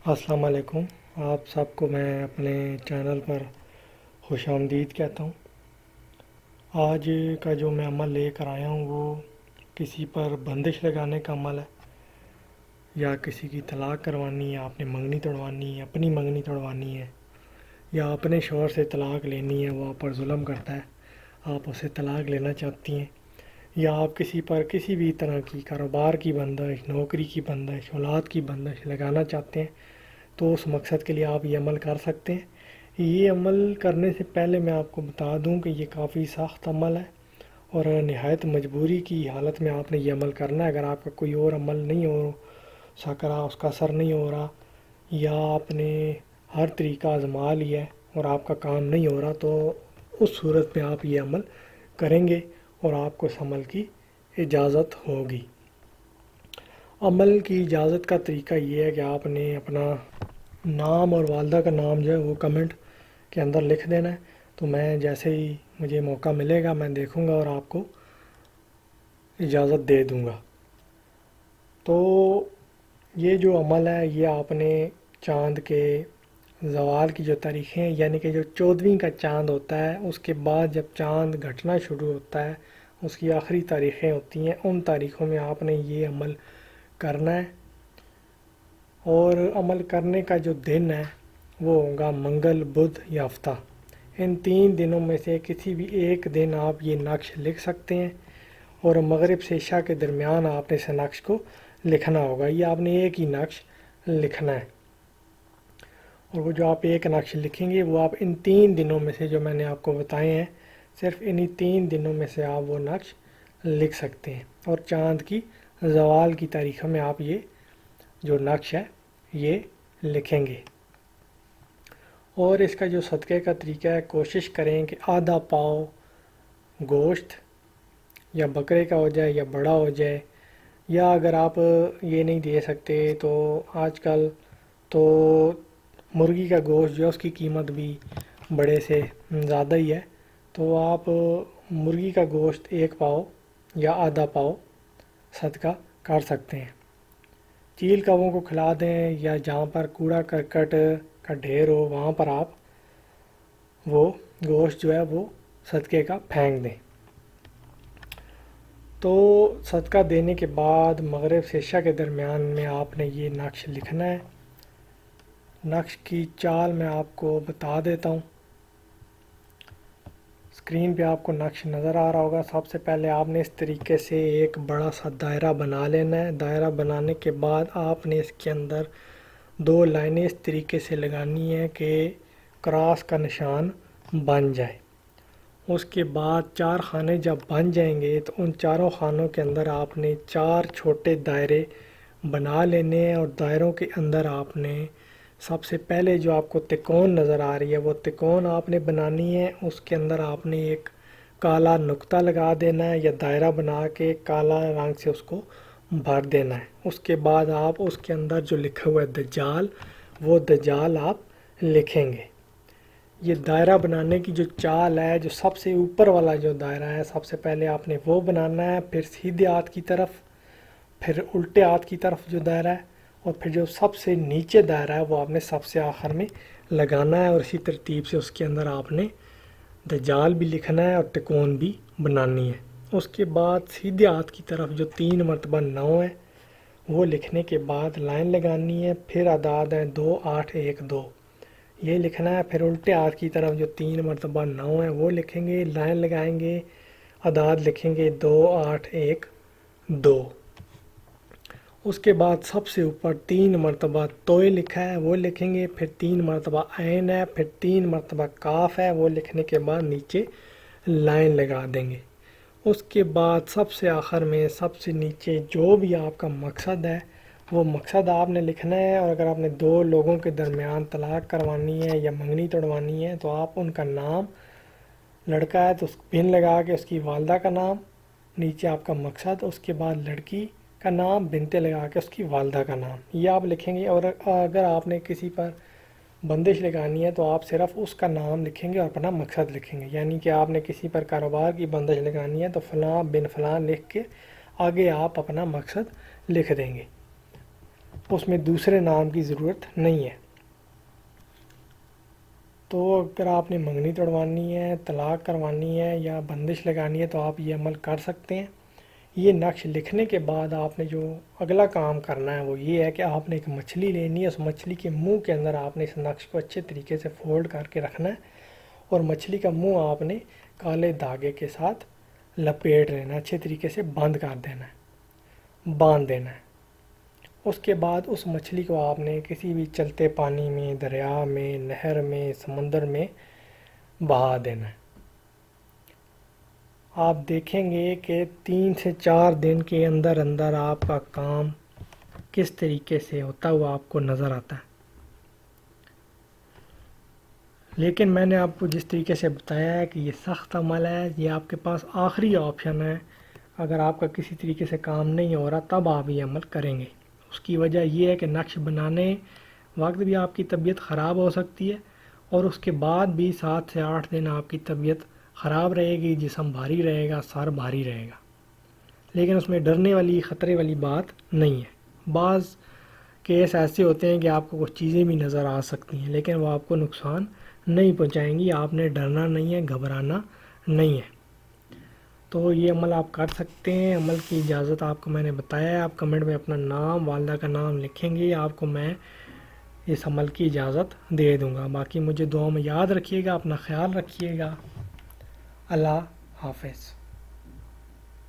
السلام علیکم۔ آپ سب کو میں اپنے چینل پر خوش آمدید کہتا ہوں۔ آج کا جو میں عمل لے کر آیا ہوں وہ کسی پر بندش لگانے کا عمل ہے، یا کسی کی طلاق کروانی ہے، آپ نے منگنی توڑوانی ہے، اپنی منگنی توڑوانی ہے، یا اپنے شوہر سے طلاق لینی ہے، وہ آپ پر ظلم کرتا ہے، آپ اسے طلاق لینا چاہتی ہیں، یا آپ کسی پر کسی بھی طرح کی کاروبار کی بندش، نوکری کی بندش، اولاد کی بندش لگانا چاہتے ہیں، تو اس مقصد کے لیے آپ یہ عمل کر سکتے ہیں۔ یہ عمل کرنے سے پہلے میں آپ کو بتا دوں کہ یہ کافی سخت عمل ہے، اور نہایت مجبوری کی حالت میں آپ نے یہ عمل کرنا ہے۔ اگر آپ کا کوئی اور عمل نہیں ہو سک رہا، اس کا اثر نہیں ہو رہا، یا آپ نے ہر طریقہ آزما لیا ہے اور آپ کا کام نہیں ہو رہا، تو اس صورت میں آپ یہ عمل کریں گے اور آپ کو اس عمل کی اجازت ہوگی۔ عمل کی اجازت کا طریقہ یہ ہے کہ آپ نے اپنا نام اور والدہ کا نام جو ہے وہ کمنٹ کے اندر لکھ دینا ہے، تو میں جیسے ہی مجھے موقع ملے گا میں دیکھوں گا اور آپ کو اجازت دے دوں گا۔ تو یہ جو عمل ہے یہ آپ نے چاند کے زوال کی جو تاریخیں ہیں، یعنی کہ جو 14ویں کا چاند ہوتا ہے اس کے بعد جب چاند گھٹنا شروع ہوتا ہے، اس کی آخری تاریخیں ہوتی ہیں، ان تاریخوں میں آپ نے یہ عمل کرنا ہے۔ اور عمل کرنے کا جو دن ہے وہ ہوگا منگل، بدھ یا ہفتہ۔ ان 3 دنوں میں سے کسی بھی ایک دن آپ یہ نقش لکھ سکتے ہیں، اور مغرب سے عشاء کے درمیان آپ نے اس نقش کو لکھنا ہوگا۔ یہ آپ نے ایک ہی نقش لکھنا ہے، اور وہ جو آپ ایک نقش لکھیں گے وہ آپ ان 3 دنوں میں سے جو میں نے آپ کو بتائے ہیں، صرف انہی 3 دنوں میں سے آپ وہ نقش لکھ سکتے ہیں، اور چاند کی زوال کی تاریخوں میں آپ یہ جو نقش ہے یہ لکھیں گے۔ اور اس کا جو صدقے کا طریقہ ہے، کوشش کریں کہ آدھا پاؤ گوشت یا بکرے کا ہو جائے یا بڑا ہو جائے، یا اگر آپ یہ نہیں دے سکتے تو آج کل تو مرغی کا گوشت جو ہے اس کی قیمت بھی بڑے سے زیادہ ہی ہے، تو آپ مرغی کا گوشت 1 پاؤ یا آدھا پاؤ صدقہ کر سکتے ہیں۔ چیل کووں کو کھلا دیں، یا جہاں پر کوڑا کرکٹ کا ڈھیر ہو وہاں پر آپ وہ گوشت جو ہے وہ صدقے کا پھینک دیں۔ تو صدقہ دینے کے بعد مغرب سے عشاء کے درمیان میں آپ نے یہ نقش لکھنا ہے۔ نقش کی چال میں آپ کو بتا دیتا ہوں، اسکرین پہ آپ کو نقش نظر آ رہا ہوگا۔ سب سے پہلے آپ نے اس طریقے سے ایک بڑا سا دائرہ بنا لینا ہے۔ دائرہ بنانے کے بعد آپ نے اس کے اندر 2 لائنیں اس طریقے سے لگانی ہیں کہ کراس کا نشان بن جائے۔ اس کے بعد 4 خانے جب بن جائیں گے تو ان چاروں خانوں کے اندر آپ نے 4 چھوٹے دائرے بنا لینے ہیں، اور دائروں کے اندر آپ نے سب سے پہلے جو آپ کو تکون نظر آ رہی ہے وہ تکون آپ نے بنانی ہے۔ اس کے اندر آپ نے ایک کالا نقطہ لگا دینا ہے، یا دائرہ بنا کے کالا رنگ سے اس کو بھر دینا ہے۔ اس کے بعد آپ اس کے اندر جو لکھا ہوا ہے دجال، وہ دجال آپ لکھیں گے۔ یہ دائرہ بنانے کی جو چال ہے، جو سب سے اوپر والا جو دائرہ ہے سب سے پہلے آپ نے وہ بنانا ہے، پھر سیدھے ہاتھ کی طرف، پھر الٹے ہاتھ کی طرف جو دائرہ ہے، اور پھر جو سب سے نیچے دائرہ ہے وہ آپ نے سب سے آخر میں لگانا ہے، اور اسی ترتیب سے اس کے اندر آپ نے دجال بھی لکھنا ہے اور تکون بھی بنانی ہے۔ اس کے بعد سیدھے ہاتھ کی طرف جو 3 مرتبہ 9 ہے وہ لکھنے کے بعد لائن لگانی ہے، پھر اعداد ہیں 2 8 1 2 یہ لکھنا ہے، پھر الٹے ہاتھ کی طرف جو 3 مرتبہ 9 ہے وہ لکھیں گے، لائن لگائیں گے، اعداد لکھیں گے 2 8 1 2۔ اس کے بعد سب سے اوپر 3 مرتبہ توئے لکھا ہے وہ لکھیں گے، پھر 3 مرتبہ عین ہے، پھر 3 مرتبہ کاف ہے، وہ لکھنے کے بعد نیچے لائن لگا دیں گے۔ اس کے بعد سب سے آخر میں سب سے نیچے جو بھی آپ کا مقصد ہے وہ مقصد آپ نے لکھنا ہے، اور اگر آپ نے 2 لوگوں کے درمیان طلاق کروانی ہے یا منگنی توڑوانی ہے تو آپ ان کا نام، لڑکا ہے تو اس پن لگا کے اس کی والدہ کا نام، نیچے آپ کا مقصد، اس کے بعد لڑکی کا نام، بنتے لگا کے اس کی والدہ کا نام، یہ آپ لکھیں گے۔ اور اگر آپ نے کسی پر بندش لگانی ہے تو آپ صرف اس کا نام لکھیں گے اور اپنا مقصد لکھیں گے، یعنی کہ آپ نے کسی پر کاروبار کی بندش لگانی ہے تو فلاں بن فلاں لکھ کے آگے آپ اپنا مقصد لکھ دیں گے۔ اس میں دوسرے نام کی ضرورت نہیں ہے۔ تو اگر آپ نے منگنی توڑوانی ہے، طلاق کروانی ہے یا بندش لگانی ہے تو آپ یہ عمل کر سکتے ہیں۔ یہ نقش لکھنے کے بعد آپ نے جو اگلا کام کرنا ہے وہ یہ ہے کہ آپ نے ایک مچھلی لینی ہے، اس مچھلی کے منہ کے اندر آپ نے اس نقش کو اچھے طریقے سے فولڈ کر کے رکھنا ہے، اور مچھلی کا منہ آپ نے کالے دھاگے کے ساتھ لپیٹ لینا، اچھے طریقے سے بند کر دینا ہے، باندھ دینا ہے۔ اس کے بعد اس مچھلی کو آپ نے کسی بھی چلتے پانی میں، دریا میں، نہر میں، سمندر میں بہا دینا ہے۔ آپ دیکھیں گے کہ 3 سے 4 دن کے اندر اندر آپ کا کام کس طریقے سے ہوتا ہوا آپ کو نظر آتا ہے۔ لیکن میں نے آپ کو جس طریقے سے بتایا ہے کہ یہ سخت عمل ہے، یہ آپ کے پاس آخری آپشن ہے۔ اگر آپ کا کسی طریقے سے کام نہیں ہو رہا تب آپ یہ عمل کریں گے۔ اس کی وجہ یہ ہے کہ نقش بنانے وقت بھی آپ کی طبیعت خراب ہو سکتی ہے، اور اس کے بعد بھی 7 سے 8 دن آپ کی طبیعت خراب رہے گی، جسم بھاری رہے گا، سر بھاری رہے گا۔ لیکن اس میں ڈرنے والی، خطرے والی بات نہیں ہے۔ بعض کیس ایسے ہوتے ہیں کہ آپ کو کچھ چیزیں بھی نظر آ سکتی ہیں لیکن وہ آپ کو نقصان نہیں پہنچائیں گی۔ آپ نے ڈرنا نہیں ہے، گھبرانا نہیں ہے۔ تو یہ عمل آپ کر سکتے ہیں۔ عمل کی اجازت آپ کو میں نے بتایا ہے، آپ کمنٹ میں اپنا نام، والدہ کا نام لکھیں گے، آپ کو میں اس عمل کی اجازت دے دوں گا۔ باقی مجھے دعاؤں میں یاد رکھیے گا، اپنا خیال رکھیے گا۔ اللہ حافظ۔